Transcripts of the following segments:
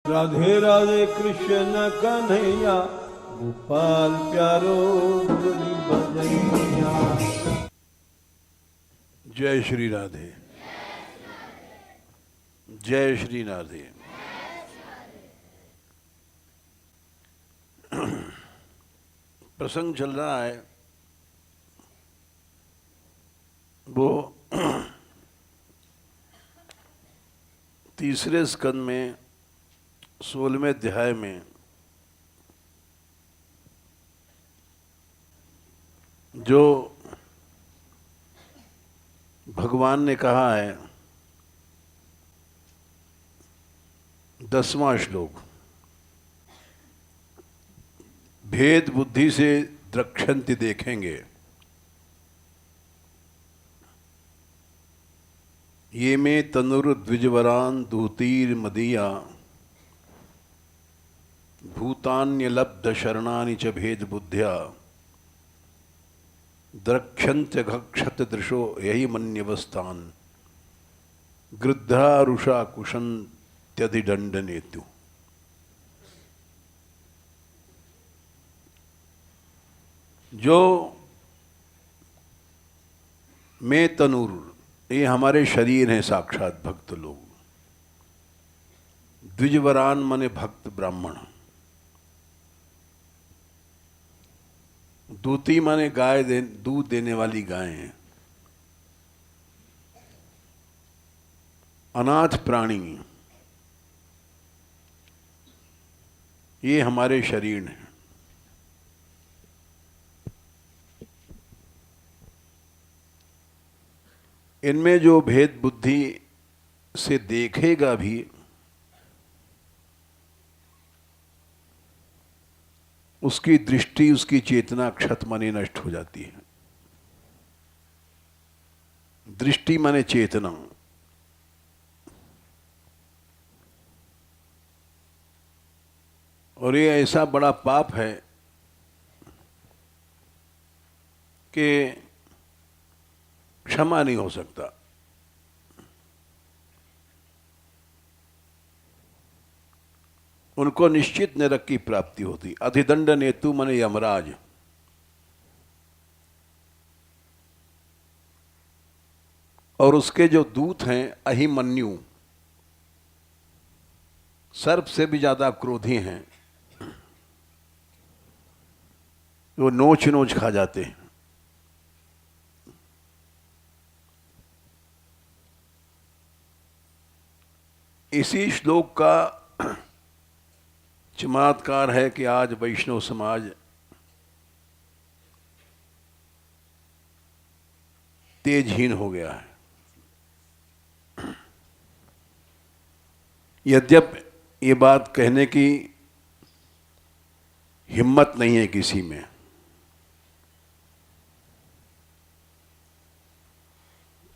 राधे राधे कृष्ण कन्हैया, गोपाल प्यारो मुरली बजैया। जय श्री राधे, जय श्री राधे। प्रसंग चल रहा है वो तीसरे स्कंद में 16वें अध्याय में जो भगवान ने कहा है 10वां श्लोक, भेद बुद्धि से द्रक्षन्ति देखेंगे, ये में तनुर्द्विजवरान दूतीर मदीया, भूतान्यलब्ध शरणानि च भेद बुद्ध्या, द्रक्षन्त्य घक्षत दृशो यही मन्यवस्थान, गृद्धा रुषा कुशन्त्यधिदण्डनेतु। जो में तनुर, ये हमारे शरीर हैं साक्षात भक्त लोग। द्विजवरान माने भक्त ब्राह्मण, दूती माने गाय दूध देने वाली गायें, अनाथ प्राणी, ये हमारे शरीर हैं। इनमें जो भेद बुद्धि से देखेगा भी, उसकी दृष्टि, उसकी चेतना क्षत माने नष्ट हो जाती है। दृष्टि माने चेतना। और ये ऐसा बड़ा पाप है कि क्षमा नहीं हो सकता। उनको निश्चित नरक की प्राप्ति होती। अधिदंड नेतु माने यमराज। और उसके जो दूत हैं अहिमन्यु, सर्प से भी ज्यादा क्रोधी हैं, वो नोच नोच खा जाते हैं। इसी श्लोक का चमत्कार है कि आज वैष्णव समाज तेजहीन हो गया है। यद्यप ये बात कहने की हिम्मत नहीं है किसी में,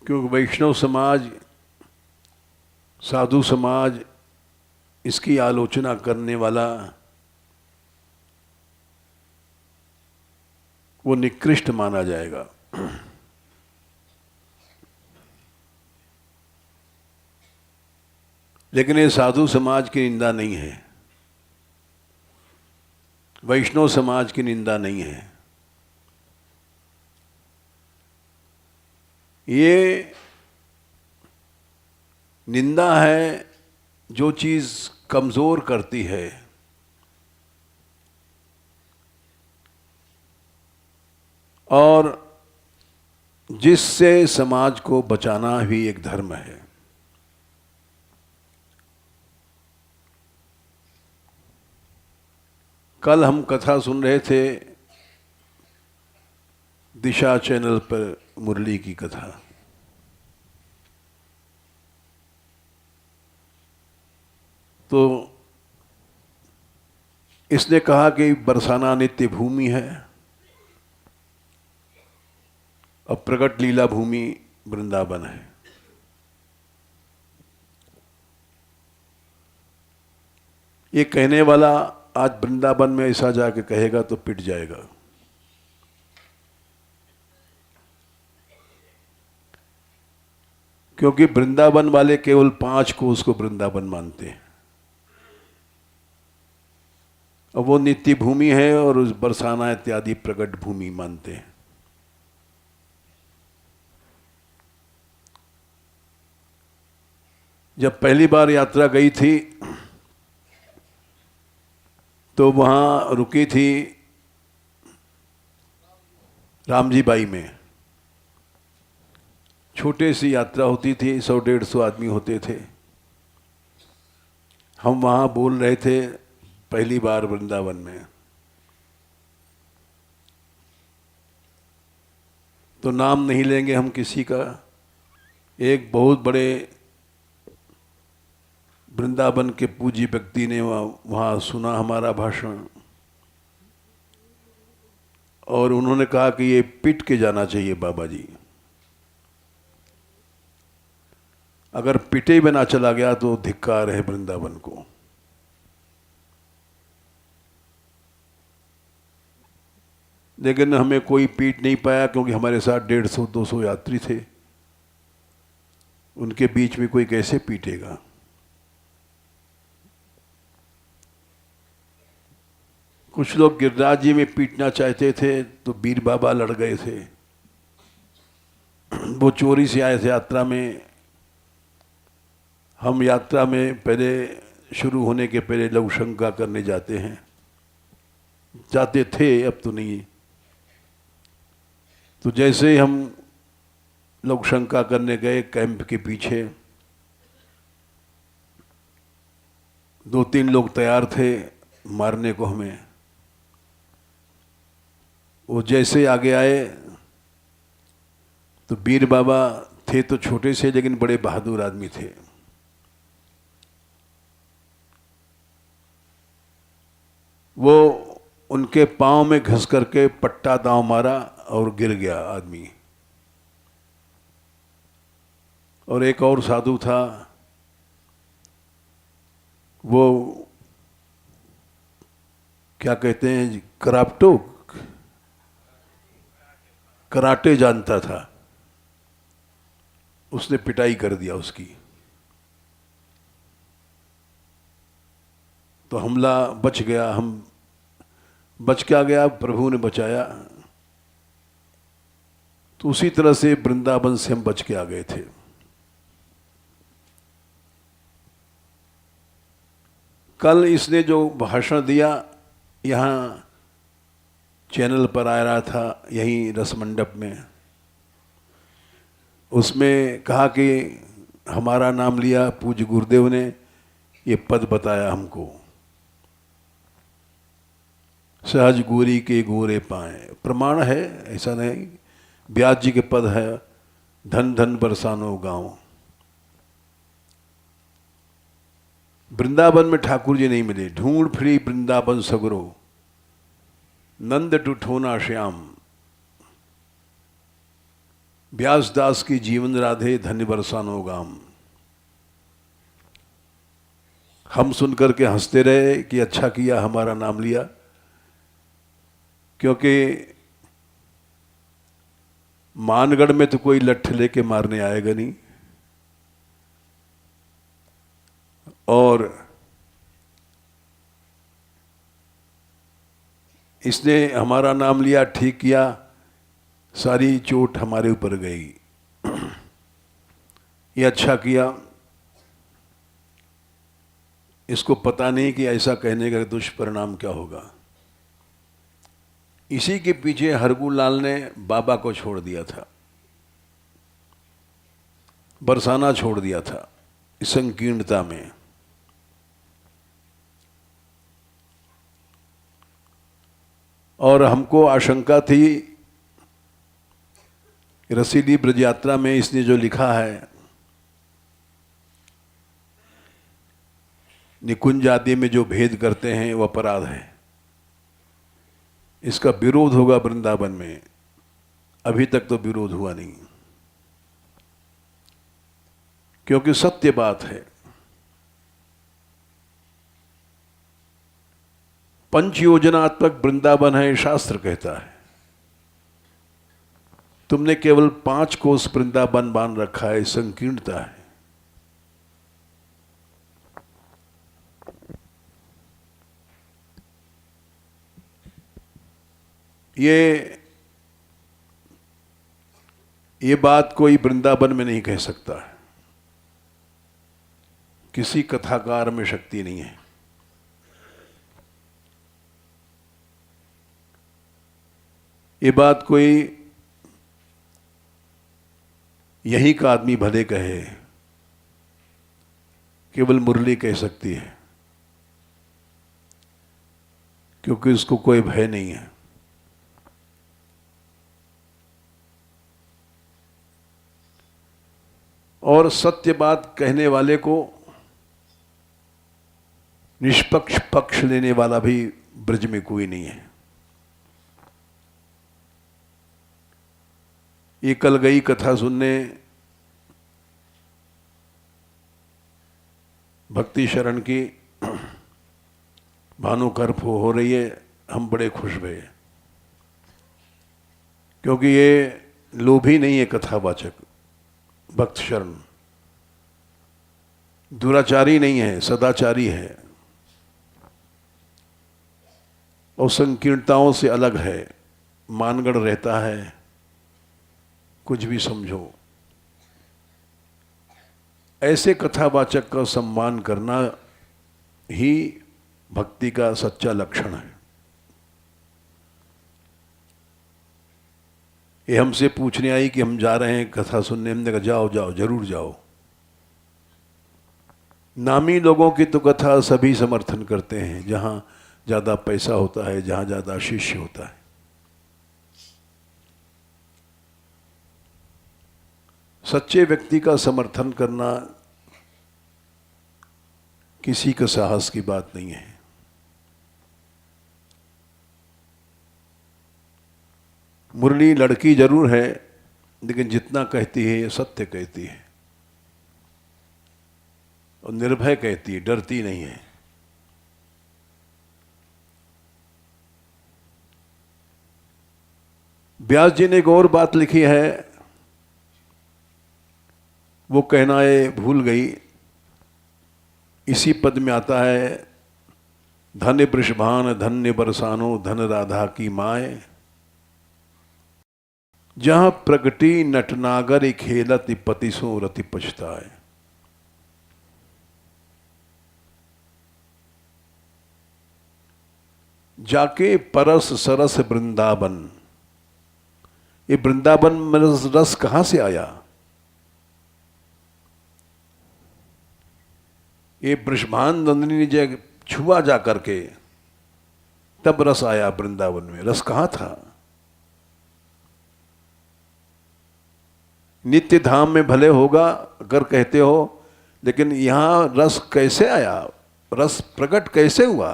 क्योंकि वैष्णव समाज, साधु समाज, इसकी आलोचना करने वाला वो निकृष्ट माना जाएगा। लेकिन ये साधु समाज की निंदा नहीं है, वैष्णव समाज की निंदा नहीं है। ये निंदा है जो चीज कमजोर करती है, और जिससे समाज को बचाना भी एक धर्म है। कल हम कथा सुन रहे थे दिशा चैनल पर, मुरली की कथा। तो इसने कहा कि बरसाना नित्य भूमि है और प्रकट लीला भूमि वृंदावन है। ये कहने वाला आज वृंदावन में ऐसा जाके कहेगा तो पिट जाएगा। क्योंकि वृंदावन वाले केवल 5 को उसको वृंदावन मानते हैं। और वो नित्य भूमि है और उस बरसाना इत्यादि प्रकट भूमि मानते हैं। जब पहली बार यात्रा गई थी तो वहाँ रुकी थी रामजी बाई में। छोटे सी यात्रा होती थी, 100-150 आदमी होते थे। हम वहाँ बोल रहे थे पहली बार वृंदावन में। तो नाम नहीं लेंगे हम किसी का। एक बहुत बड़े वृंदावन के पूज्य व्यक्ति ने वहाँ सुना हमारा भाषण और उन्होंने कहा कि ये पिट के जाना चाहिए बाबा जी। अगर पिटे बिना चला गया तो धिक्कार है वृंदावन को। लेकिन हमें कोई पीट नहीं पाया क्योंकि हमारे साथ 150-200 यात्री थे। उनके बीच में कोई कैसे पीटेगा। कुछ लोग गिरिराज जी में पीटना चाहते थे तो बीर बाबा लड़ गए थे। वो चोरी से आए थे यात्रा में। हम यात्रा में पहले शुरू होने के पहले लघु शंका करने जाते हैं, जाते थे, अब तो नहीं। तो जैसे ही हम लघु शंका करने गए कैंप के पीछे, 2-3 लोग तैयार थे मारने को हमें। वो जैसे आगे आए तो बीर बाबा थे तो छोटे से लेकिन बड़े बहादुर आदमी थे। वो उनके पांव में घस करके पट्टा दांव मारा और गिर गया आदमी। और एक और साधु था, वो क्या कहते हैं, कराटे जानता था। उसने पिटाई कर दिया उसकी। तो हमला बच गया, हम बच क्या गया, प्रभु ने बचाया। तो उसी तरह से वृंदावन से हम बच के आ गए थे। कल इसने जो भाषण दिया यहाँ चैनल पर आ रहा था, यहीं रसमंडप में, उसमें कहा कि हमारा नाम लिया पूज्य गुरुदेव ने, ये पद बताया हमको, सहज गोरी के गोरे पाए। प्रमाण है, ऐसा नहीं, व्यास जी के पद है, धन धन बरसानो गाँव। वृंदावन में ठाकुर जी नहीं मिले। ढूंढ फिरी वृंदावन सगरो, नंद टूठोना श्याम। व्यासदास की जीवन राधे, धन्य बरसानो गाम। हम सुनकर के हंसते रहे कि अच्छा किया हमारा नाम लिया, क्योंकि मानगढ़ में तो कोई लठ लेके मारने आएगा नहीं। और इसने हमारा नाम लिया, ठीक किया, सारी चोट हमारे ऊपर गई। ये अच्छा किया। इसको पता नहीं कि ऐसा कहने का दुष्परिणाम क्या होगा। इसी के पीछे हरगुलाल ने बाबा को छोड़ दिया था, बरसाना छोड़ दिया था इस संकीर्णता में। और हमको आशंका थी, रसीली ब्रज यात्रा में इसने जो लिखा है, निकुंज आदि में जो भेद करते हैं वो अपराध है, इसका विरोध होगा वृंदावन में। अभी तक तो विरोध हुआ नहीं, क्योंकि सत्य बात है। पंच योजनात्मक वृंदावन है, शास्त्र कहता है। तुमने केवल 5 कोस वृंदावन बांध रखा है, संकीर्णता है। ये बात कोई वृंदावन में नहीं कह सकता है। किसी कथाकार में शक्ति नहीं है। ये बात कोई यहीं का आदमी भले कहे, केवल मुरली कह सकती है, क्योंकि उसको कोई भय नहीं है। और सत्य बात कहने वाले को निष्पक्ष पक्ष लेने वाला भी ब्रज में कोई नहीं है। ये कल गई कथा सुनने भक्ति शरण की, भानुकर्फ हो रही है, हम बड़े खुश हुए, क्योंकि ये लोभी नहीं है कथावाचक। भक्त शरण दुराचारी नहीं है, सदाचारी है, और संकीर्णताओं से अलग है, मानगढ़ रहता है, कुछ भी समझो। ऐसे कथावाचक का सम्मान करना ही भक्ति का सच्चा लक्षण है। ये हमसे पूछने आई कि हम जा रहे हैं कथा सुनने, हमने कहा जाओ जाओ, जरूर जाओ। नामी लोगों की तो कथा सभी समर्थन करते हैं, जहां ज्यादा पैसा होता है, जहां ज्यादा शिष्य होता है। सच्चे व्यक्ति का समर्थन करना किसी का साहस की बात नहीं है। मुरली लड़की जरूर है, लेकिन जितना कहती है ये सत्य कहती है, और निर्भय कहती है, डरती नहीं है। व्यास जी ने एक और बात लिखी है, वो कहना ये भूल गई। इसी पद में आता है, धन्य वृषभान धन्य बरसानो धन राधा की माए, जहां प्रगटी नटनागर खेलत पतिसो रति पछताए। जाके परस सरस वृंदावन, ये वृंदावन में रस कहां से आया? ये वृषभान नंदिनी ने जब छुआ जा करके तब रस आया वृंदावन में। रस कहां था? नित्य धाम में भले होगा अगर कहते हो, लेकिन यहां रस कैसे आया? रस प्रकट कैसे हुआ?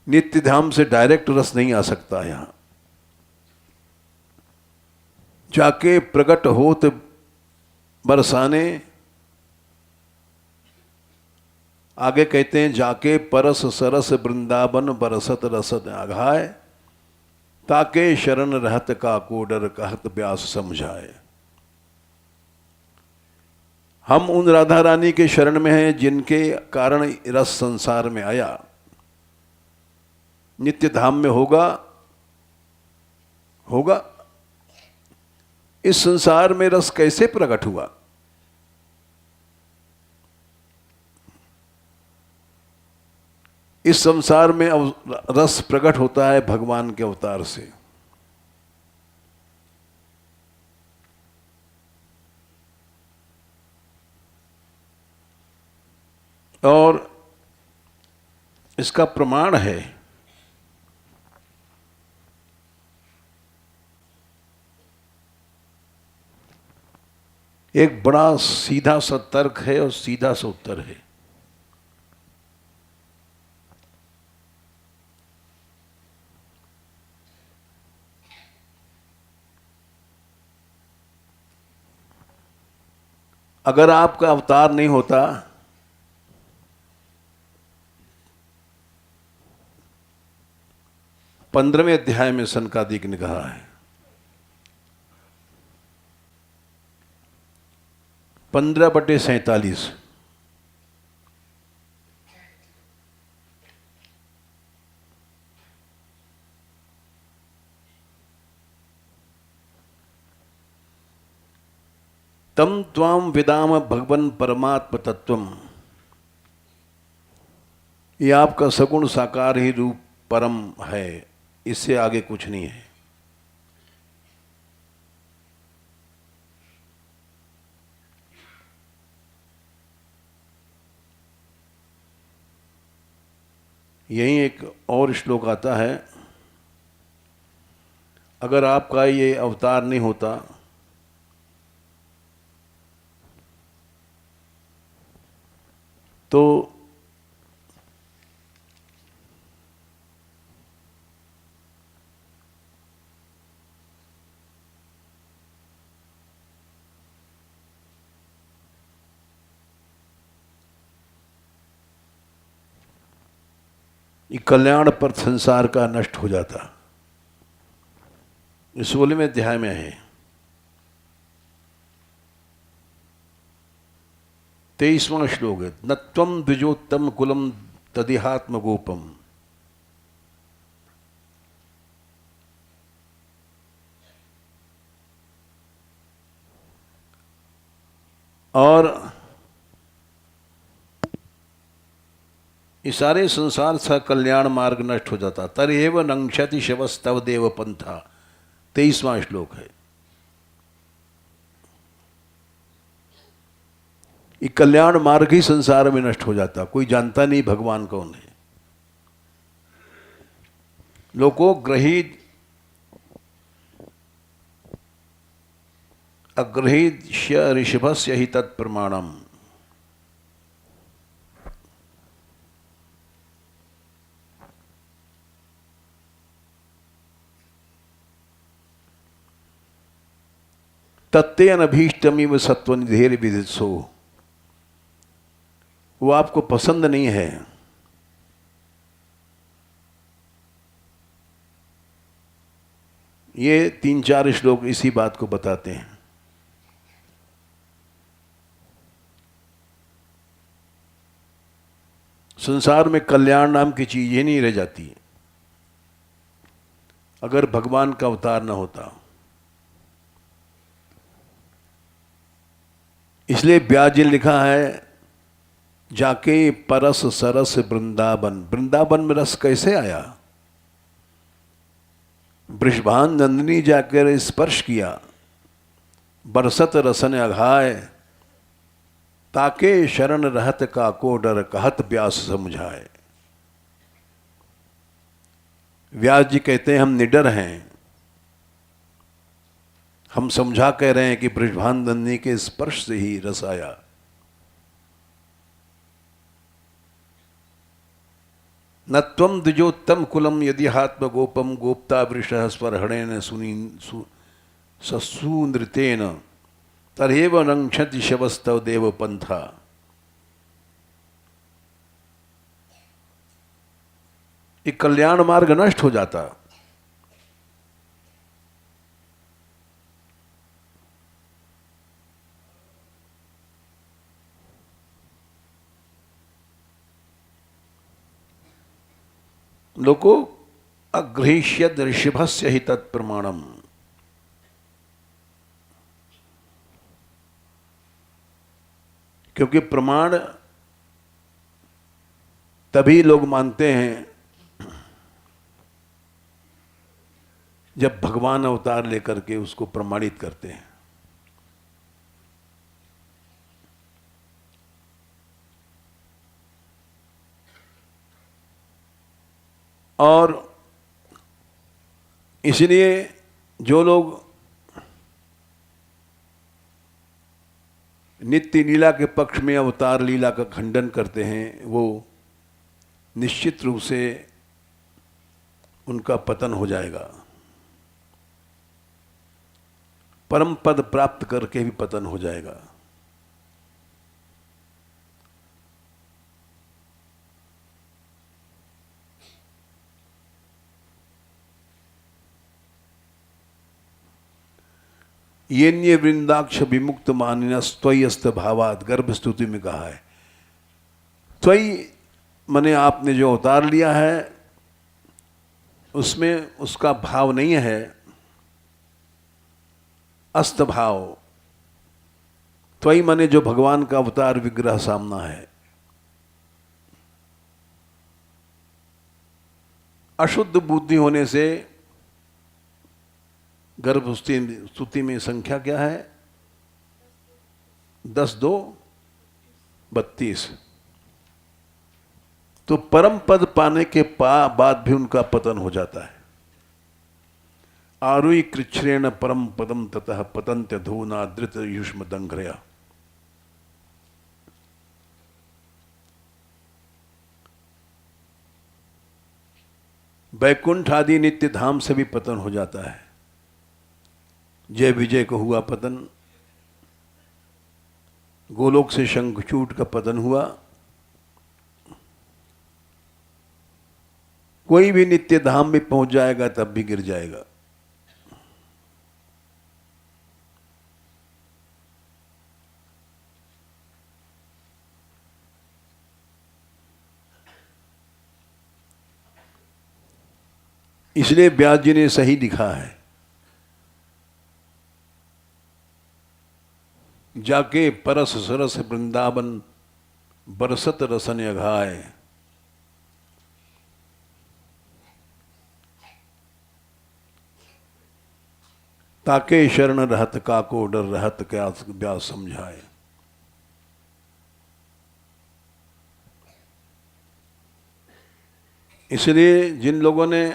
नित्य धाम से डायरेक्ट रस नहीं आ सकता। यहां जाके प्रकट होत बरसाने, आगे कहते हैं जाके परस सरस वृंदावन बरसत रसत आघाय, ताके शरण रहत का को डर कहत व्यास समझाए। हम उन राधा रानी के शरण में हैं जिनके कारण रस संसार में आया। नित्य धाम में होगा होगा इस संसार में रस कैसे प्रकट हुआ? इस संसार में रस प्रकट होता है भगवान के अवतार से। और इसका प्रमाण है एक बड़ा सीधा सा तर्क है और सीधा सा उत्तर है। अगर आपका अवतार नहीं होता, पंद्रहवें अध्याय में सनकादिक ने कहा है, 15/47, तम त्वाम विदाम भगवन परमात्म तत्वम, ये आपका सगुण साकार ही रूप परम है, इससे आगे कुछ नहीं है। यही एक और श्लोक आता है, अगर आपका ये अवतार नहीं होता तो ये कल्याण पर संसार का नष्ट हो जाता। इस 16वें अध्याय में है 23वां श्लोक है, न त्वं द्विजोत्तम कुलम तदिहात्म गोपम। और इस सारे संसार सा कल्याण मार्ग नष्ट हो जाता। तरेव नंक्षति शवस्तव देव पंथा, 23वां श्लोक है। ये कल्याण मार्ग ही संसार में नष्ट हो जाता, कोई जानता नहीं भगवान कौन है। लोको ग्रहीत अग्रहीत ऋषभस्य ही तत्प्रमाणम। तत्तेन अभीष्टमिव सत्वनिधेर विदित्सो, वो आपको पसंद नहीं है। ये 3-4 श्लोक इसी बात को बताते हैं। संसार में कल्याण नाम की चीज ही नहीं रह जाती अगर भगवान का अवतार न होता। इसलिए व्यास जी लिखा है, जाके परस सरस वृंदावन। वृंदावन में रस कैसे आया? वृषभान नंदिनी जाकर स्पर्श किया, बरसत रसन अघाय, ताके शरण रहत का को डर, कहत व्यास समझाए। व्यास जी कहते हैं हम निडर हैं, हम समझा कह रहे हैं कि बृषभान नंदिनी के स्पर्श से ही रस आया। न त्वं द्विजोत्तम कुलम यदिहात्म गोपम, गोप्ता वृषः स्वरहणेन ससूनृतेन, तरेव नंक्षति शवस्तव देव पंथा। ये कल्याण मार्ग नष्ट हो जाता। लोको अग्रहीष्यद ऋषभस्य ही तत्प्रमाणम। क्योंकि प्रमाण तभी लोग मानते हैं जब भगवान अवतार लेकर के उसको प्रमाणित करते हैं। और इसलिए जो लोग नित्य लीला के पक्ष में अवतार लीला का खंडन करते हैं, वो निश्चित रूप से उनका पतन हो जाएगा। परम पद प्राप्त करके भी पतन हो जाएगा। येन्य वृंदाक्ष विमुक्त मानिना स्वयस्त भावात, गर्भ स्तुति में कहा है। त्वयि मने आपने जो अवतार लिया है उसमें उसका भाव नहीं है, अस्त भाव। त्वयि माने जो भगवान का अवतार विग्रह सामना है। अशुद्ध बुद्धि होने से गर्भ स्तुति में संख्या क्या है? 10 2 32। तो परम पद पाने के बाद भी उनका पतन हो जाता है। आरुई कृच्छ्रेण परम पदम ततः पतंत्य धूना धृत युष्म दंघ्रया। वैकुंठ आदि नित्य धाम से भी पतन हो जाता है। जय विजय को हुआ पतन, गोलोक से शंखचूड का पतन हुआ। कोई भी नित्य धाम में पहुंच जाएगा तब भी गिर जाएगा। इसलिए व्यास जी ने सही लिखा है, जाके परस सरस वृंदावन बरसत रसन अघाय। ताके शरण रहत काको डर रहत क्या व्यास समझाए। इसलिए जिन लोगों ने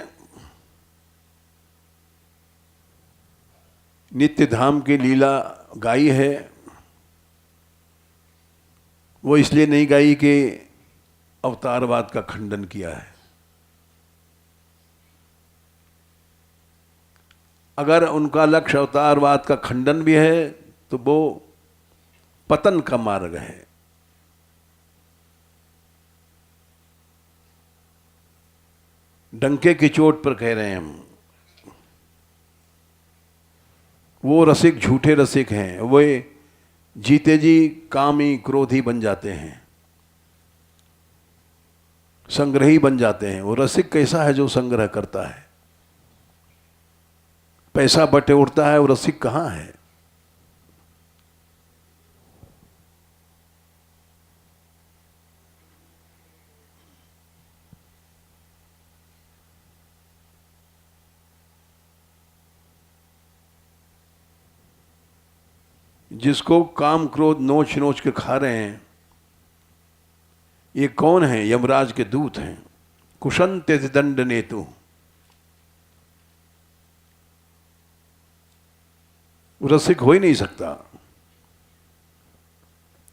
नित्य धाम की लीला गाई है, वो इसलिए नहीं गाई कि अवतारवाद का खंडन किया है। अगर उनका लक्ष्य अवतारवाद का खंडन भी है तो वो पतन का मार्ग है। डंके की चोट पर कह रहे हैं हम, वो रसिक झूठे रसिक हैं, वे जीते जी कामी क्रोधी बन जाते हैं, संग्रही बन जाते हैं। वो रसिक कैसा है? जो संग्रह करता है, पैसा बटोरता है। वो रसिक कहाँ है? जिसको काम क्रोध नोच नोच के खा रहे हैं, ये कौन है? यमराज के दूत हैं। कुशंत दंड नेतु। रसिक हो ही नहीं सकता।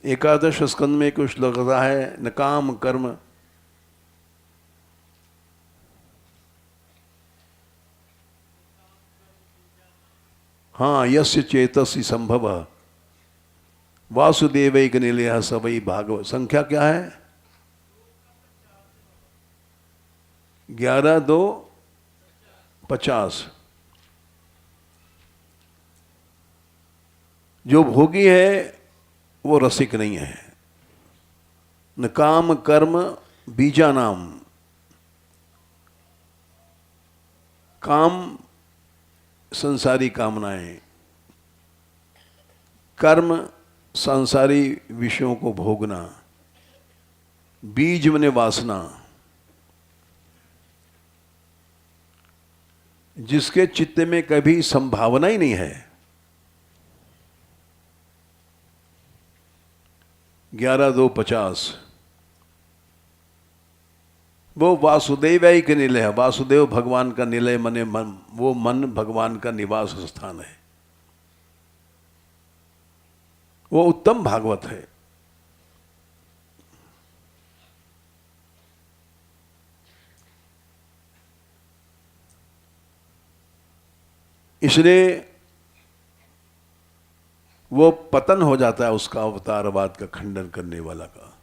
एकादश स्कंद में कुछ लगता है, न काम कर्म हाँ यस्य चेतसी संभव वासुदेवैक निलय सवई भागवत। संख्या क्या है? 11 2 50। जो भोगी है वो रसिक नहीं है। न काम कर्म बीजा नाम। काम संसारी कामनाएं, कर्म सांसारी विषयों को भोगना, बीज मने वासना। जिसके चित्त में कभी संभावना ही नहीं है। 11 2 50 वो वासुदेव के निलय है। वासुदेव भगवान का निलय मने मन, वो मन भगवान का निवास स्थान है। वो उत्तम भागवत है। इसलिए वो पतन हो जाता है उसका, अवतारवाद का खंडन करने वाला का।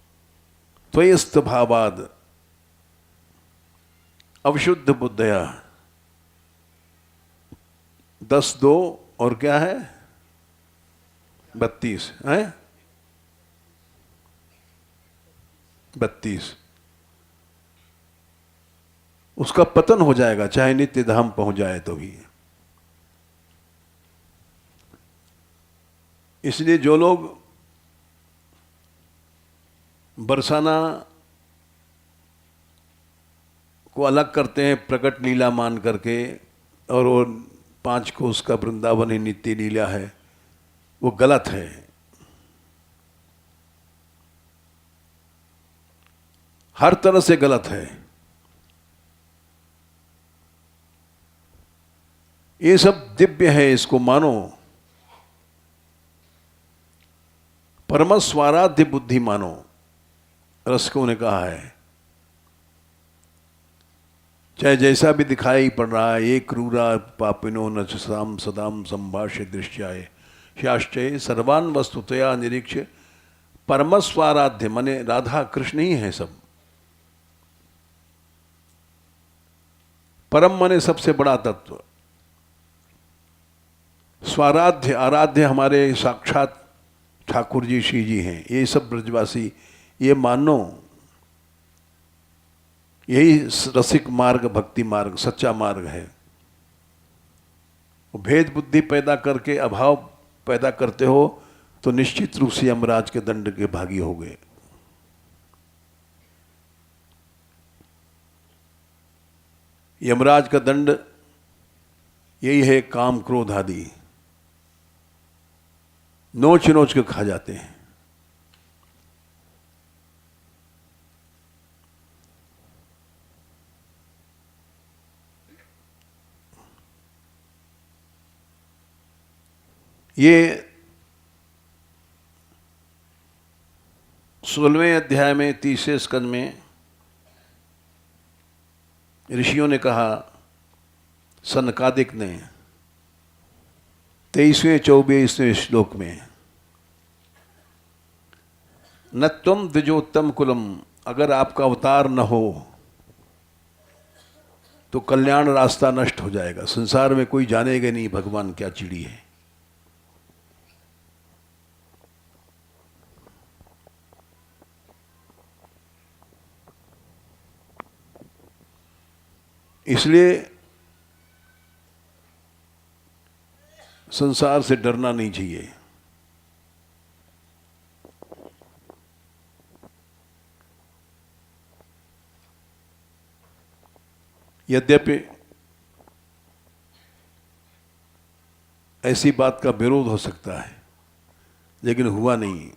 त्वयि भावाद अवशुद्ध बुद्धया। 10 2 और क्या है? 32 है। 32 उसका पतन हो जाएगा, चाहे नित्य धाम पहुंच जाए तो भी। इसलिए जो लोग बरसाना को अलग करते हैं प्रकट लीला मान करके, और वो 5 कोस का वृंदावन ही नित्य लीला है, वो गलत है। हर तरह से गलत है। ये सब दिव्य है, इसको मानो। परम स्वाराध्य बुद्धि मानो, रसिकों ने कहा है। चाहे जैसा भी दिखाई पड़ रहा है, ये क्रूरा पापिनो न साम सदाम संभाष्य दृश्याय शाश्चय सर्वान वस्तुतया निरीक्ष परम स्वाराध्य, माने राधा कृष्ण ही है सब। परम माने सबसे बड़ा तत्व, स्वाराध्य आराध्य हमारे साक्षात ठाकुर जी श्री जी हैं। ये सब ब्रजवासी ये मानो, यही रसिक मार्ग भक्ति मार्ग सच्चा मार्ग है। भेद बुद्धि पैदा करके अभाव पैदा करते हो तो निश्चित रूप से यमराज के दंड के भागी हो गए। यमराज का दंड यही है, काम क्रोध आदि नोच नोच के खा जाते हैं। ये 16वें अध्याय में 30वें स्कंद में ऋषियों ने कहा, सनकादिक ने 23वें 24वें श्लोक में, न तुम द्विजोत्तम कुलम, अगर आपका अवतार न हो तो कल्याण रास्ता नष्ट हो जाएगा। संसार में कोई जानेगा नहीं भगवान क्या चिड़ी है। इसलिए संसार से डरना नहीं चाहिए। यद्यपि ऐसी बात का विरोध हो सकता है, लेकिन हुआ नहीं।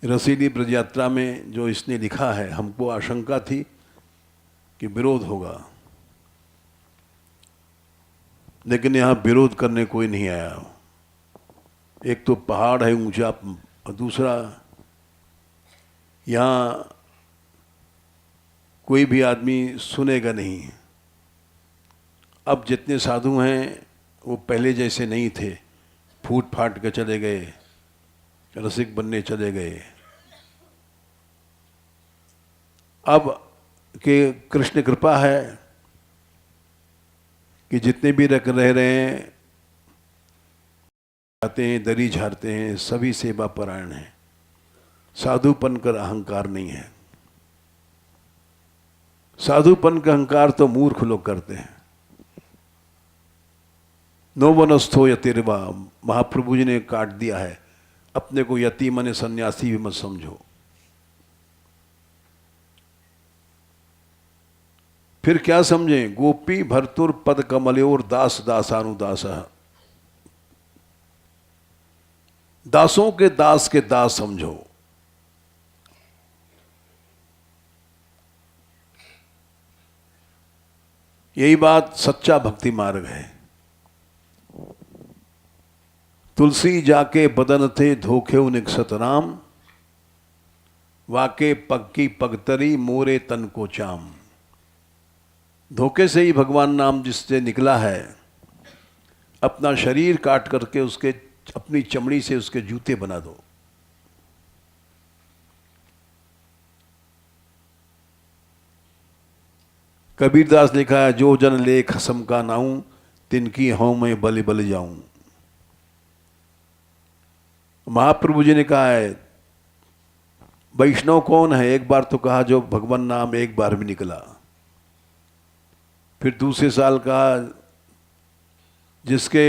रसीली ब्रज यात्रा में जो इसने लिखा है, हमको आशंका थी कि विरोध होगा, लेकिन यहाँ विरोध करने कोई नहीं आया। एक तो पहाड़ है ऊंचा, और दूसरा यहाँ कोई भी आदमी सुनेगा नहीं। अब जितने साधु हैं वो पहले जैसे नहीं थे, फूट फाट के चले गए, रसिक बनने चले गए। अब कि कृष्ण कृपा है कि जितने भी रह रहे हैं, आते हैं, दरी झाड़ते हैं, सभी सेवा परायण हैं। साधुपन का अहंकार नहीं है। साधुपन का अहंकार तो मूर्ख लोग करते हैं। नो वनस्थो यतिर्वा, महाप्रभु जी ने काट दिया है। अपने को यति माने सन्यासी भी मत समझो। फिर क्या समझें? गोपी भर्तुर पद कमलोर दास दासानुदास, दासों के दास समझो। यही बात सच्चा भक्ति मार्ग है। तुलसी जाके बदन थे धोखे निकसत राम, वाके पग की पगतरी मोरे तन को चाम। धोखे से ही भगवान नाम जिससे निकला है, अपना शरीर काट करके उसके अपनी चमड़ी से उसके जूते बना दो। कबीरदास लिखा है, जो जन ले खसम का नाऊं, तिनकी हों मैं बलि बलि जाऊं। महाप्रभु जी ने कहा है, वैष्णव कौन है? एक बार तो कहा जो भगवान नाम एक बार भी निकला। फिर दूसरे साल कहा जिसके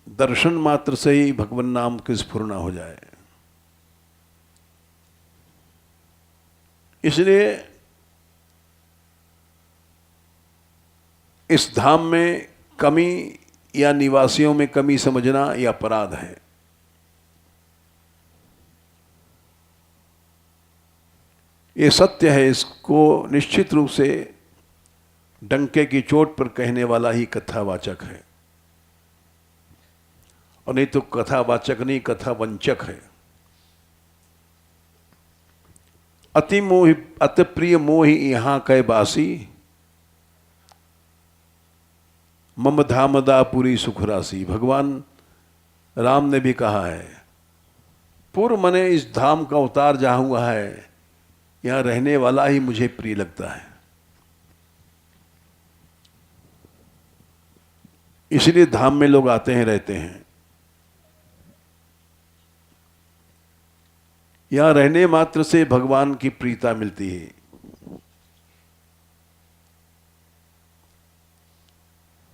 दर्शन मात्र से ही भगवान नाम की स्फुरना हो जाए। इसलिए इस धाम में कमी या निवासियों में कमी समझना यह अपराध है। ये सत्य है, इसको निश्चित रूप से डंके की चोट पर कहने वाला ही कथावाचक है, और नहीं तो कथावाचक नहीं, कथावंचक है। अति मोहि अति प्रिय मोहि यहां कै बासी, मम धामदापुरी सुखरासी। भगवान राम ने भी कहा है, पूर्व मने इस धाम का अवतार जहां हुआ है, यहां रहने वाला ही मुझे प्रिय लगता है। इसलिए धाम में लोग आते हैं, रहते हैं। यहां रहने मात्र से भगवान की प्रीता मिलती है।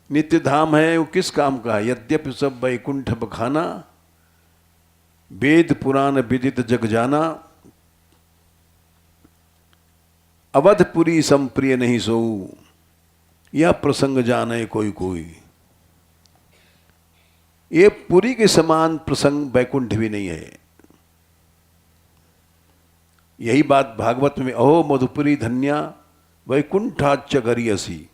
नित्य धाम है वो किस काम का है? यद्यपि सब वैकुंठ बखाना, वेद पुराण विदित जग जाना, अवधपुरी संप्रिय नहीं सोऊ, यह प्रसंग जाने कोई कोई। ये पुरी के समान प्रसंग वैकुंठ भी नहीं है। यही बात भागवत में, अहो मधुपुरी धन्या वैकुंठाच्च गरियसी।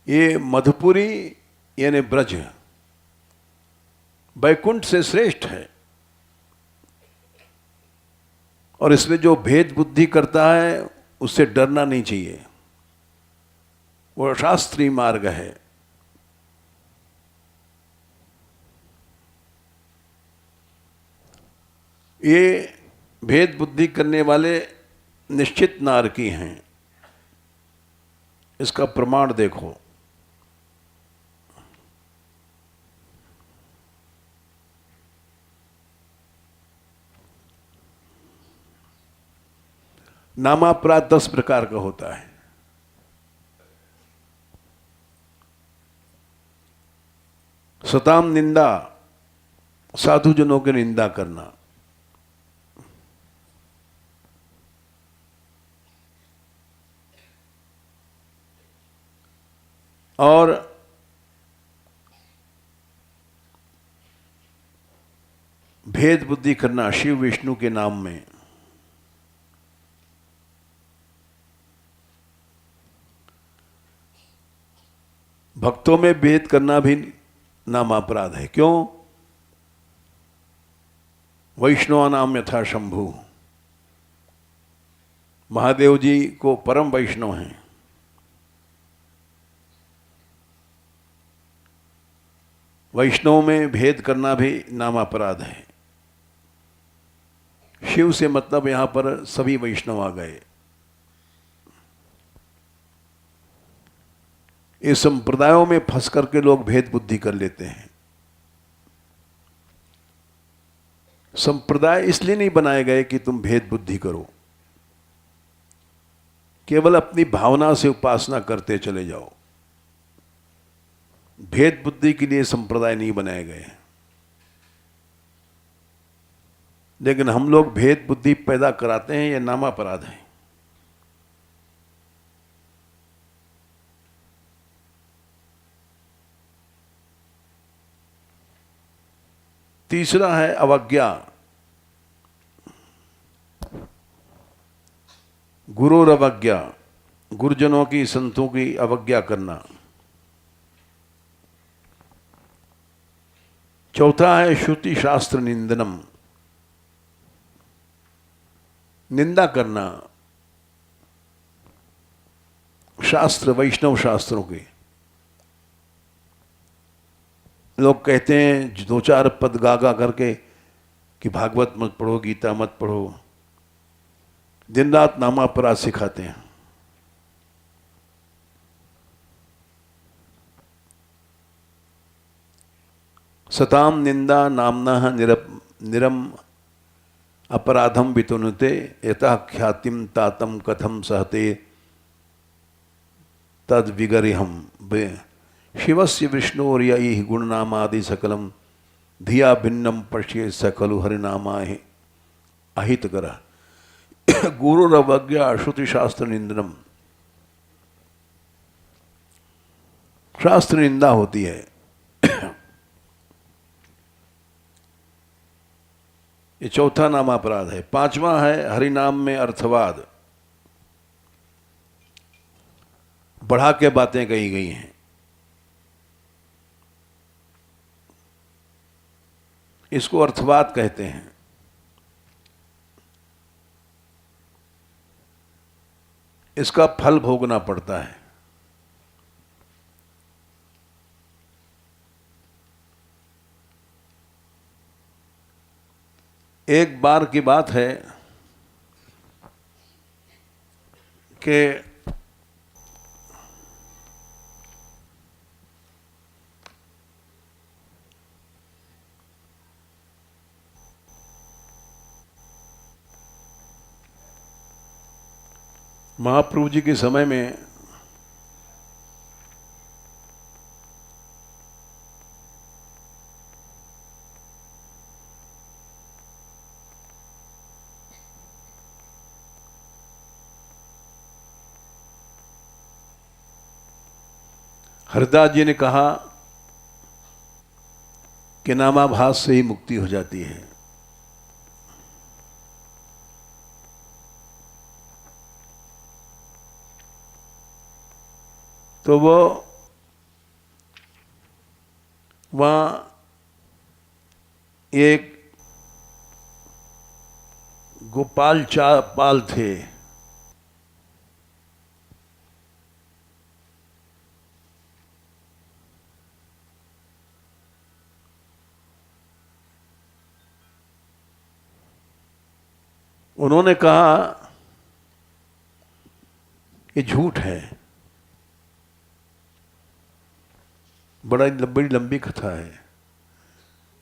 ये मधुपुरी यानी ब्रज वैकुंठ से श्रेष्ठ है, और इसमें जो भेद बुद्धि करता है उससे डरना नहीं चाहिए। वो शास्त्रीय मार्ग है। ये भेद बुद्धि करने वाले निश्चित नारकी हैं। इसका प्रमाण देखो। नामापराध 10 प्रकार का होता है। सताम निंदा, साधुजनों की निंदा करना। और भेद बुद्धि करना शिव विष्णु के नाम में। भक्तों में भेद करना भी नाम अपराध है। क्यों? वैष्णव नाम यथा शंभु, महादेव जी को परम वैष्णव हैं। वैष्णव में भेद करना भी नाम अपराध है। शिव से मतलब यहां पर सभी वैष्णव आ गए। इस संप्रदायों में फंस करके लोग भेद बुद्धि कर लेते हैं। संप्रदाय इसलिए नहीं बनाए गए कि तुम भेद बुद्धि करो, केवल अपनी भावना से उपासना करते चले जाओ। भेद बुद्धि के लिए संप्रदाय नहीं बनाए गए। लेकिन हम लोग भेद बुद्धि पैदा कराते हैं, यह नामापराध है। तीसरा है अवज्ञा। गुरुर अवज्ञा, गुरुजनों की, संतों की अवज्ञा करना। चौथा है श्रुति शास्त्र निंदनम, निंदा करना शास्त्र, वैष्णव शास्त्रों की। लोग कहते हैं 2-4 पद गा गा करके कि भागवत मत पढ़ो, गीता मत पढ़ो, दिन रात नामापराध सिखाते हैं। सताम निंदा नामना निरम अपराधम वितुनुते यतः ख्यातिम तातम कथम सहते तद विगरिहम। शिवस्य विष्णोर्यि गुणनामादि सकलम धिया भिन्नम पश्ये सकलु हरिनामा अहितकर। गुरुरवज्ञा श्रुति शास्त्र निंदनम, शास्त्र निंदा होती है। ये चौथा नाम अपराध है। पांचवा है हरिनाम में अर्थवाद, बढ़ा के बातें कही गई हैं। इसको अर्थवाद कहते हैं। इसका फल भोगना पड़ता है। एक बार की बात है कि महाप्रभु जी के समय में हरदास जी ने कहा कि नामाभास से ही मुक्ति हो जाती है। तो वो वहाँ एक गोपाल पाल थे, उन्होंने कहा ये झूठ है। बड़ी लंबी कथा है।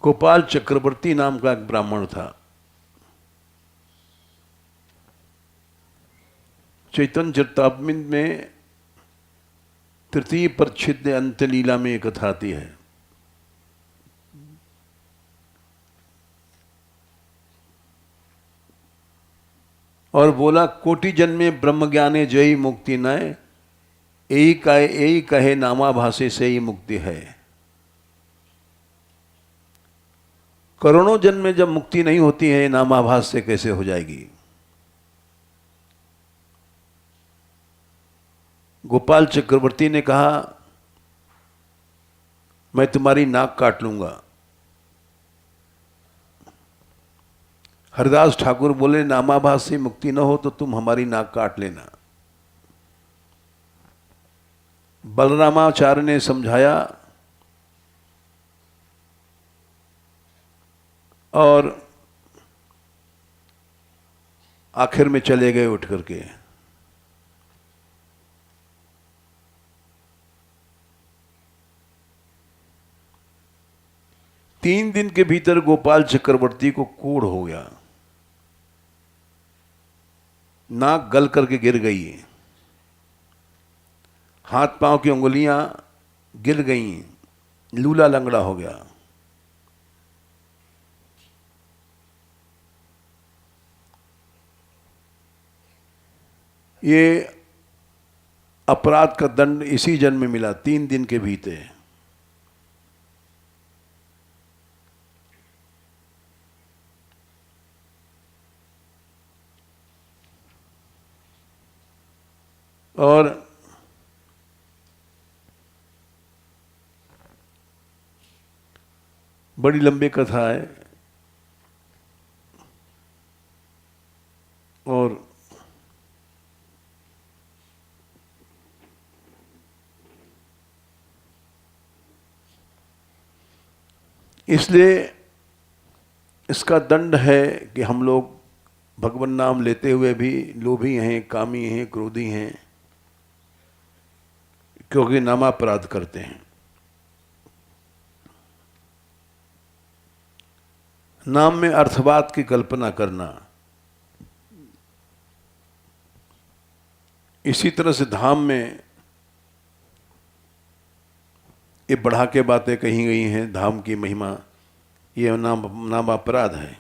गोपाल चक्रवर्ती नाम का एक ब्राह्मण था। चैतन्य चरितामृत में तृतीय परिच्छेद अंत लीला में एक कथा आती है। और बोला कोटि जन्मे ब्रह्म ज्ञाने जय मुक्ति नय, यही कहे नामाभासे से ही मुक्ति है। करोड़ों जन्म में जब मुक्ति नहीं होती है, नामाभास से कैसे हो जाएगी। गोपाल चक्रवर्ती ने कहा मैं तुम्हारी नाक काट लूंगा। हरदास ठाकुर बोले नामाभास से मुक्ति न हो तो तुम हमारी नाक काट लेना। बलरामाचार्य ने समझाया और आखिर में चले गए उठ करके। तीन दिन के भीतर गोपाल चक्रवर्ती को कोढ़ हो गया, नाक गल करके गिर गई, हाथ पांव की उंगलियां गिर गईं, लूला लंगड़ा हो गया। ये अपराध का दंड इसी जन्म में मिला, 3 दिन के भीतर। और बड़ी लंबी कथा है। और इसलिए इसका दंड है कि हम लोग भगवान नाम लेते हुए भी लोभी हैं, कामी हैं, क्रोधी हैं, क्योंकि नामापराध करते हैं। नाम में अर्थवाद की कल्पना करना, इसी तरह से धाम में ये बढ़ा के बातें कही गई हैं। धाम की महिमा, ये नाम अपराध है।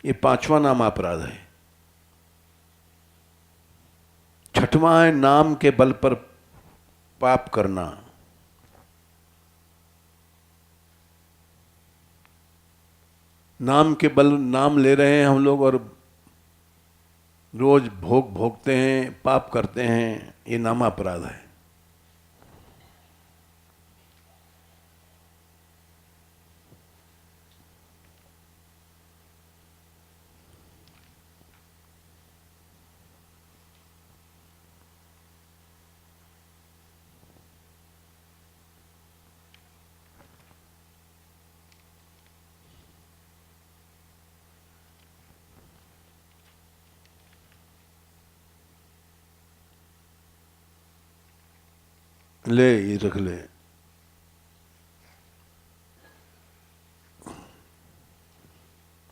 ये 5वां नाम अपराध है। 6वां है नाम के बल पर पाप करना। नाम के बल नाम ले रहे हैं हम लोग और रोज भोग भोगते हैं, पाप करते हैं, ये नाम अपराध है। ले ये रख ले।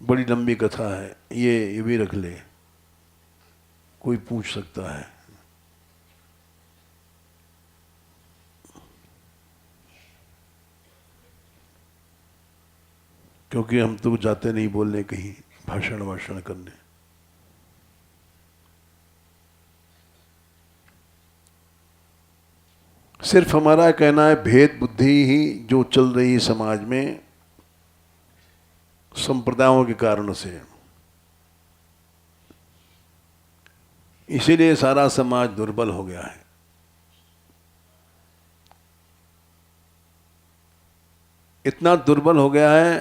बड़ी लंबी कथा है ये भी रख ले, कोई पूछ सकता है। क्योंकि हम तो जाते नहीं बोलने कहीं भाषण वाषण करने। सिर्फ हमारा कहना है भेद बुद्धि ही जो चल रही है समाज में संप्रदायों के कारण से, इसीलिए सारा समाज दुर्बल हो गया है। इतना दुर्बल हो गया है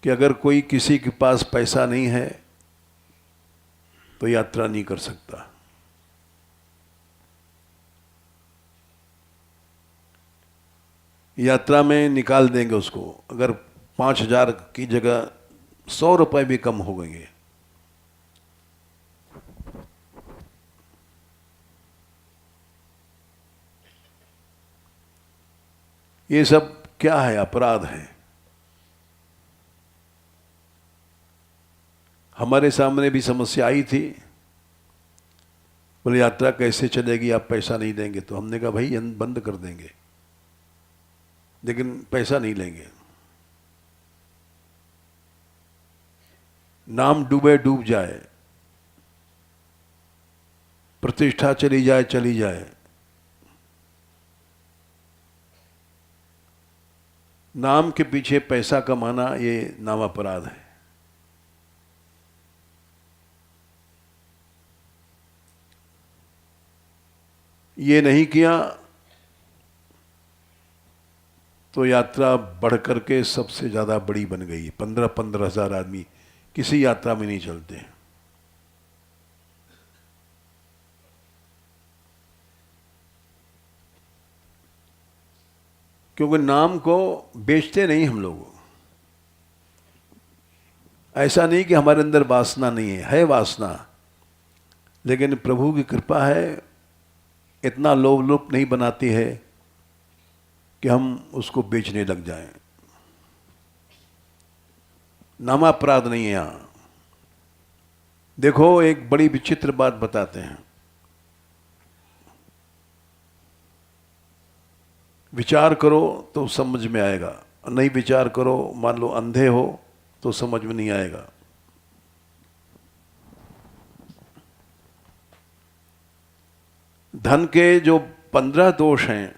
कि अगर कोई किसी के पास पैसा नहीं है तो यात्रा नहीं कर सकता। यात्रा में निकाल देंगे उसको, अगर 5,000 की जगह 100 रुपए भी कम हो गए। ये सब क्या है? अपराध है। हमारे सामने भी समस्या आई थी, बोले यात्रा कैसे चलेगी, आप पैसा नहीं देंगे। तो हमने कहा भाई बंद कर देंगे, लेकिन पैसा नहीं लेंगे। नाम डूबे डूब जाए, प्रतिष्ठा चली जाए चली जाए, नाम के पीछे पैसा कमाना ये नाम अपराध है। ये नहीं किया तो यात्रा बढ़ करके सबसे ज़्यादा बड़ी बन गई। 15-15 हज़ार आदमी किसी यात्रा में नहीं चलते। क्योंकि नाम को बेचते नहीं हम लोग। ऐसा नहीं कि हमारे अंदर वासना नहीं है वासना, लेकिन प्रभु की कृपा है, इतना लोभ लोभ नहीं बनाती है कि हम उसको बेचने लग जाएं। नामापराध नहीं है यहां। देखो एक बड़ी विचित्र बात बताते हैं। विचार करो तो समझ में आएगा, नहीं विचार करो, मान लो अंधे हो तो समझ में नहीं आएगा। धन के जो 15 दोष हैं,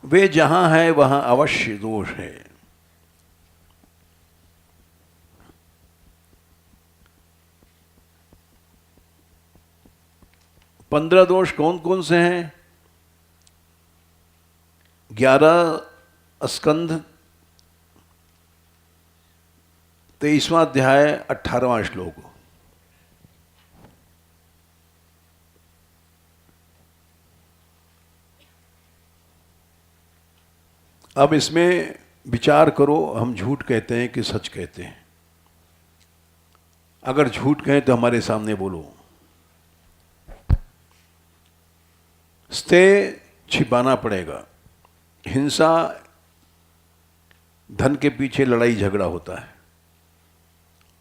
वे जहां है वहां अवश्य दोष है। पंद्रह दोष कौन कौन से हैं? 11 स्कंध 23वां अध्याय 18वां श्लोक। अब इसमें विचार करो, हम झूठ कहते हैं कि सच कहते हैं? अगर झूठ कहें तो हमारे सामने बोलो। स्ते छिपाना पड़ेगा। हिंसा, धन के पीछे लड़ाई झगड़ा होता है,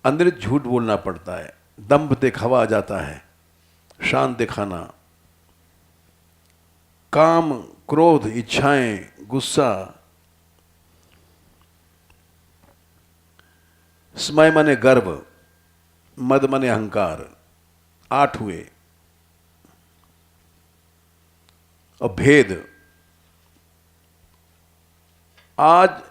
अंदर झूठ बोलना पड़ता है, दंभ दिखावा आ जाता है, शान दिखाना, काम, क्रोध, इच्छाएं, गुस्सा, स्मय माने गर्व, मद माने अहंकार, 8 हुए। और भेद, आज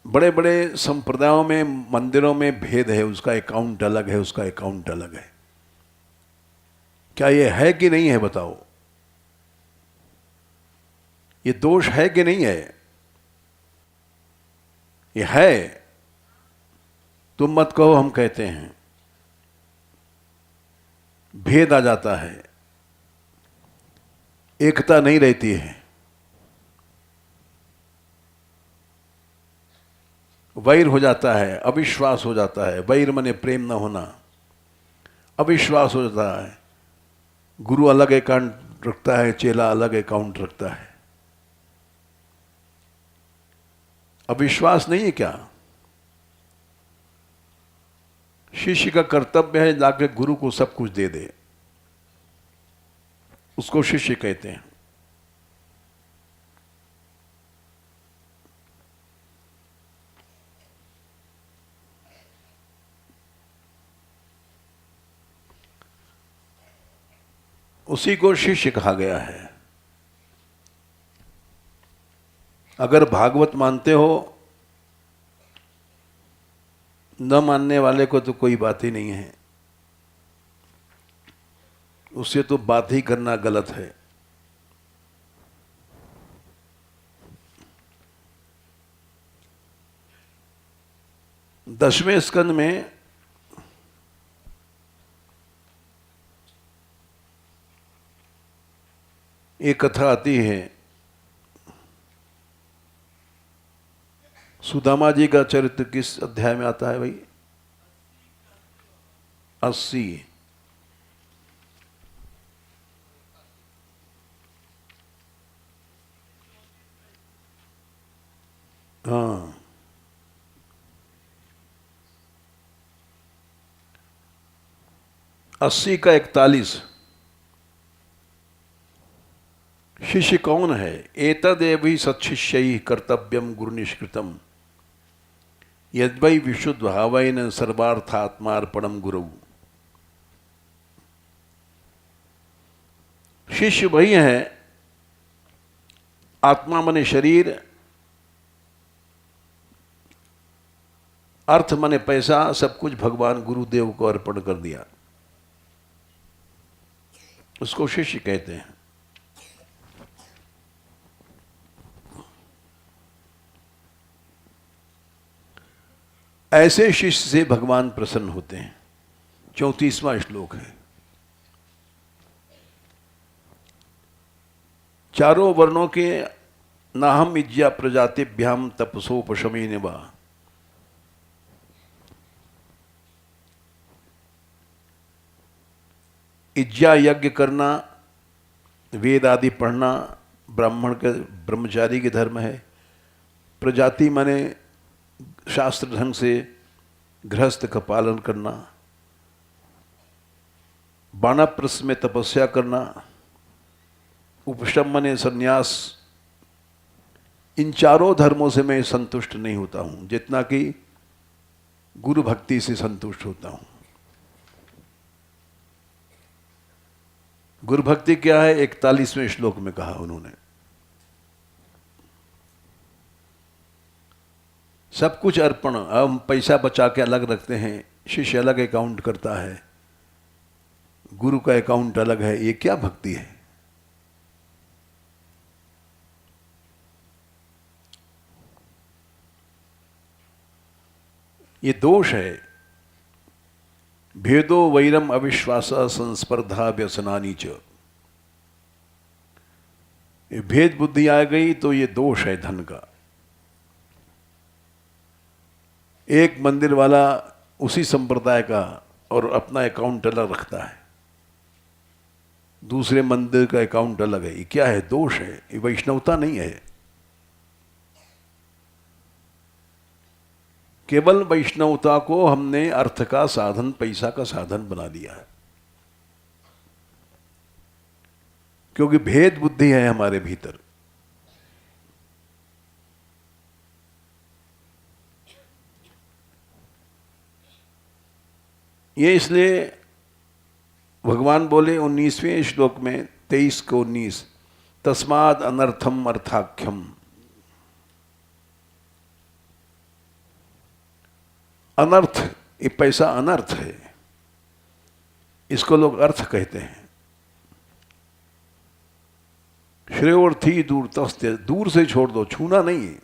बड़े बड़े संप्रदायों में, मंदिरों में भेद है, उसका अकाउंट अलग है, उसका अकाउंट अलग है। क्या ये है कि नहीं है बताओ? ये दोष है कि नहीं है? ये है, तुम मत कहो हम कहते हैं। भेद आ जाता है, एकता नहीं रहती है, वैर हो जाता है, अविश्वास हो जाता है। वैर माने प्रेम न होना, अविश्वास हो जाता है। गुरु अलग अकाउंट रखता है, चेला अलग अकाउंट रखता है। अविश्वास नहीं है क्या? शिष्य का कर्तव्य है जाके गुरु को सब कुछ दे दे, उसको शिष्य कहते हैं। उसी को शिष्य कहा गया है। अगर भागवत मानते हो, न मानने वाले को तो कोई बात ही नहीं है, उससे तो बात ही करना गलत है। दसवें स्कंद में एक कथा आती है। सुदामा जी का चरित्र किस अध्याय में आता है भाई? 80। हाँ, अस्सी का 41। शिष्य कौन है? एतदेवि सत्शिष्यैः कर्तव्यम गुरु निष्कृतम यद्वै विशुद्ध भावेन सर्वार्थात्मार्पणम गुरु। शिष्य वही है, आत्मा माने शरीर, अर्थ माने पैसा, सब कुछ भगवान गुरुदेव को अर्पण कर दिया, उसको शिष्य कहते हैं। ऐसे शिष्य से भगवान प्रसन्न होते हैं। 34वां श्लोक है। चारों वर्णों के नाहम इज्या प्रजातिभ्याम तपसोपशमेन वा। इज्या यज्ञ करना, वेद आदि पढ़ना ब्राह्मण के, ब्रह्मचारी के धर्म है। प्रजाति माने शास्त्र ढंग से गृहस्थ का पालन करना। वानप्रस्थ में तपस्या करना। उपशम माने संन्यास। इन चारों धर्मों से मैं संतुष्ट नहीं होता हूं जितना कि गुरु भक्ति से संतुष्ट होता हूं। गुरु भक्ति क्या है? 41वें श्लोक में कहा उन्होंने। सब कुछ अर्पण। अब हम पैसा बचा के अलग रखते हैं, शिष्य अलग अकाउंट करता है, गुरु का अकाउंट अलग है। ये क्या भक्ति है? ये दोष है। भेदो वैरम अविश्वास संस्पर्धा व्यसनानी च। ये भेद बुद्धि आ गई तो ये दोष है धन का। एक मंदिर वाला उसी संप्रदाय का और अपना अकाउंट अलग रखता है, दूसरे मंदिर का अकाउंट अलग है। ये क्या है? दोष है। ये वैष्णवता नहीं है। केवल वैष्णवता को हमने अर्थ का साधन, पैसा का साधन बना दिया है। क्योंकि भेद बुद्धि है हमारे भीतर। ये इसलिए भगवान बोले 19वें श्लोक में 23 को 19, तस्माद अनर्थम अर्थाख्यम। अनर्थ, ये पैसा अनर्थ है, इसको लोग अर्थ कहते हैं। श्रेयोर्थी दूर तस्ते, दूर से छोड़ दो, छूना नहीं है।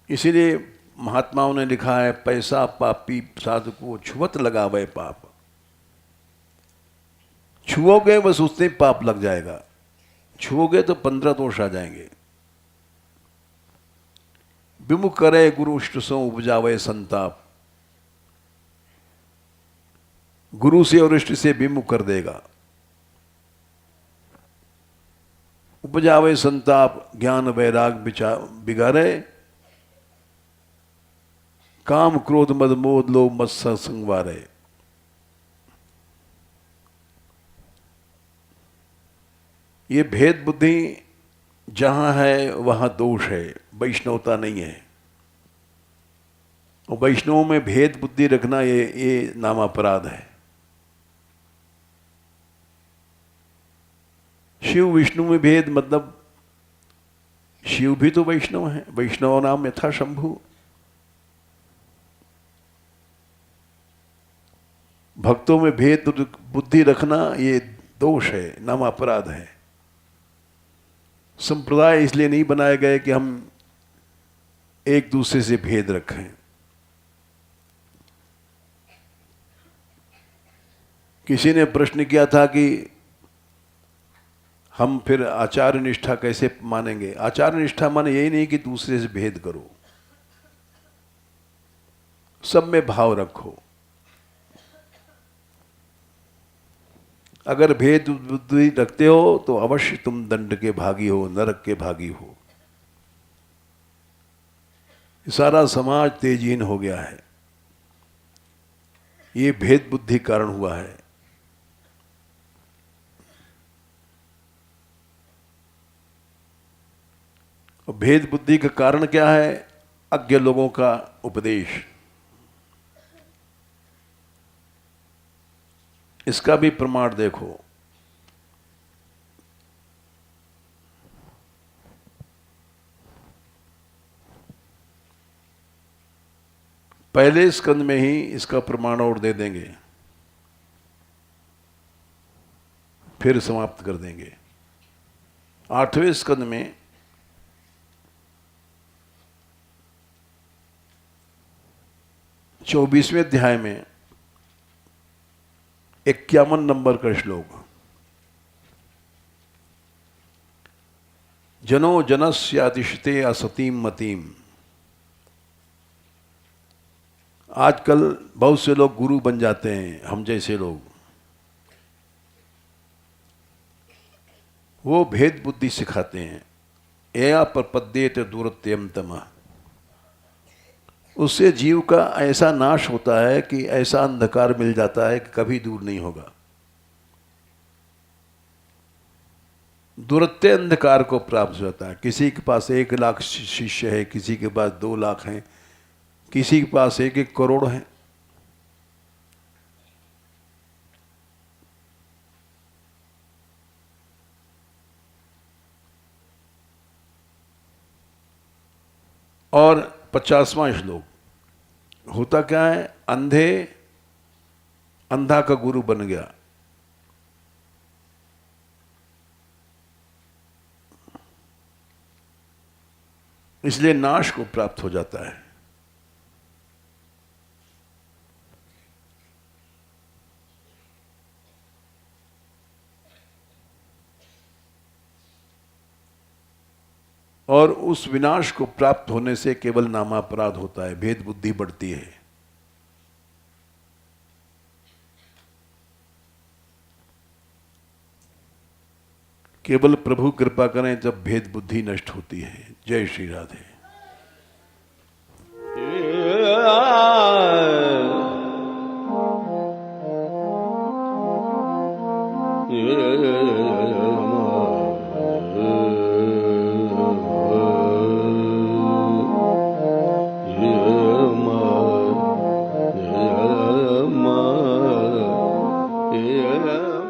इसीलिए महात्माओं ने लिखा है, पैसा पापी साधु को छुवत लगावे पाप। छुओगे बस उससे पाप लग जाएगा, छुओगे तो 15 दोष आ जाएंगे। विमुख करे गुरु इष्ट सो उपजावे संताप। गुरु से और इष्ट से विमुख कर देगा। उपजावे संताप, ज्ञान वैराग बिगाड़े, काम क्रोध मद मोद लोभ मत्सर संगवारे। ये भेद बुद्धि जहां है वहां दोष है, वैष्णवता नहीं है। और वैष्णवों में भेद बुद्धि रखना ये नाम अपराध है। शिव विष्णु में भेद मतलब शिव भी तो वैष्णव है, वैष्णव नाम यथा शंभु। भक्तों में भेद बुद्धि रखना ये दोष है, नाम अपराध है। संप्रदाय इसलिए नहीं बनाए गए कि हम एक दूसरे से भेद रखें। किसी ने प्रश्न किया था कि हम फिर आचार्य निष्ठा कैसे मानेंगे। आचार्य निष्ठा माने यही नहीं कि दूसरे से भेद करो, सब में भाव रखो। अगर भेद बुद्धि रखते हो तो अवश्य तुम दंड के भागी हो, नरक के भागी हो। सारा समाज तेजहीन हो गया है, ये भेद बुद्धि कारण हुआ है। और भेद बुद्धि का कारण क्या है? अज्ञ लोगों का उपदेश। इसका भी प्रमाण देखो। पहले स्कंद में ही इसका प्रमाण और दे देंगे, फिर समाप्त कर देंगे। 8वें स्कंद में 24वें अध्याय में 51 नंबर का श्लोक, जनो जनस्यातिशते असतीम मतीम। आजकल बहुत से लोग गुरु बन जाते हैं, हम जैसे लोग, वो भेद बुद्धि सिखाते हैं। एया प्रपद्येत दूरत्यम तमः। उससे जीव का ऐसा नाश होता है कि ऐसा अंधकार मिल जाता है कि कभी दूर नहीं होगा। दुरत्य अंधकार को प्राप्त होता है। किसी के पास 1 लाख शिष्य है, किसी के पास 2 लाख हैं, किसी के पास 1-1 करोड़ हैं। और 50वां श्लोक, होता क्या है? अंधा का गुरु बन गया। इसलिए नाश को प्राप्त हो जाता है। और उस विनाश को प्राप्त होने से केवल नामापराध होता है, भेद बुद्धि बढ़ती है। केवल प्रभु कृपा करें जब भेद बुद्धि नष्ट होती है। जय श्री राधे। जय